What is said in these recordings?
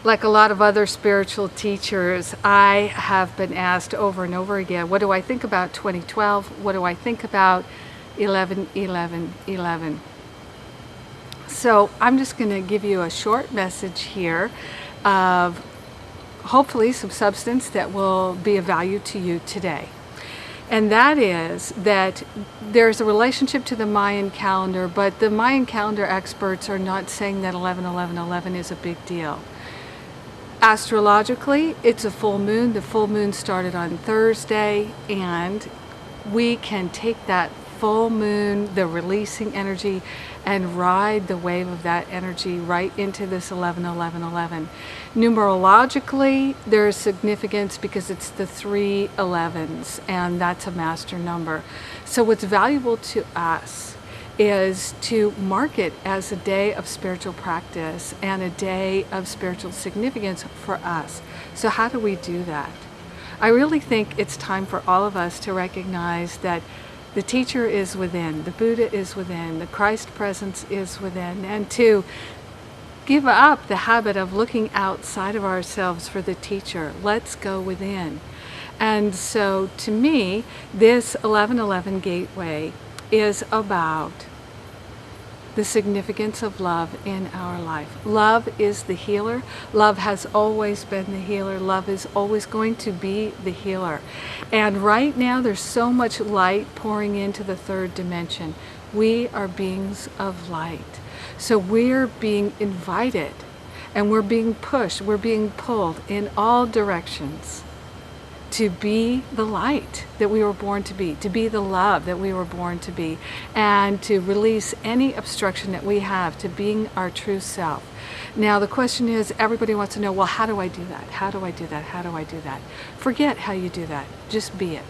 Like a lot of other spiritual teachers, I have been asked over and over again, what do I think about 2012? What do I think about 11-11-11? So I'm just going to give you a short message here of hopefully some substance that will be of value to you today. And that is that there's a relationship to the Mayan calendar, but the Mayan calendar experts are not saying that 11-11-11 is a big deal. Astrologically, it's a full moon. The full moon started on Thursday, and we can take that full moon, the releasing energy, and ride the wave of that energy right into this 11-11-11. Numerologically, there's significance because it's the 3 11s, and that's a master number. So what's valuable to us is to mark it as a day of spiritual practice and a day of spiritual significance for us. So how do we do that? I really think it's time for all of us to recognize that the teacher is within, the Buddha is within, the Christ presence is within, and to give up the habit of looking outside of ourselves for the teacher. Let's go within. And so to me, this 11-11 gateway is about the significance of love in our life. Love is the healer. Love has always been the healer. Love is always going to be the healer. And right now there's so much light pouring into the third dimension. We are beings of light. So we're being invited and we're being pushed, we're being pulled in all directions to be the light that we were born to be the love that we were born to be, and to release any obstruction that we have to being our true self. Now the question is, everybody wants to know, well, how do I do that? How do I do that? How do I do that? Forget how you do that. Just be it.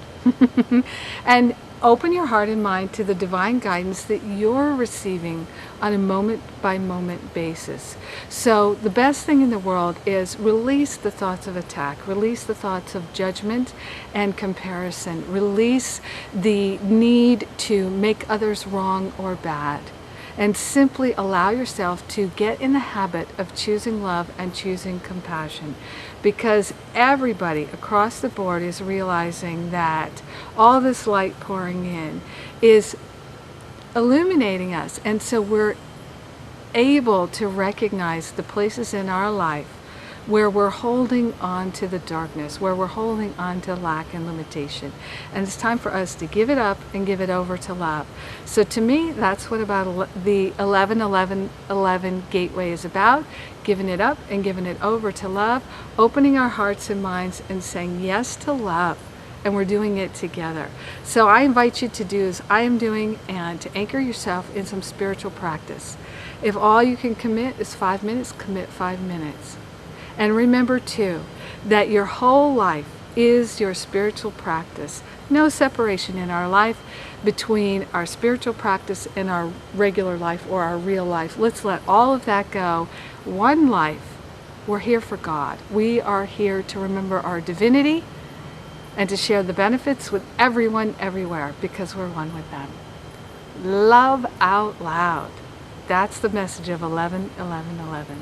And open your heart and mind to the divine guidance that you're receiving on a moment-by-moment basis. So the best thing in the world is release the thoughts of attack, release the thoughts of judgment and comparison, release the need to make others wrong or bad, and simply allow yourself to get in the habit of choosing love and choosing compassion, because everybody across the board is realizing that all this light pouring in is illuminating us, and so we're able to recognize the places in our life where we're holding on to the darkness, where we're holding on to lack and limitation. And it's time for us to give it up and give it over to love. So to me, that's what about the 11-11-11 gateway is about, giving it up and giving it over to love, opening our hearts and minds and saying yes to love. And we're doing it together. So I invite you to do as I am doing and to anchor yourself in some spiritual practice. If all you can commit is 5 minutes, commit 5 minutes. And remember too, that your whole life is your spiritual practice. No separation in our life between our spiritual practice and our regular life or our real life. Let's let all of that go. One life. We're here for God. We are here to remember our divinity and to share the benefits with everyone everywhere, because we're one with them. Love out loud. That's the message of 11-11-11.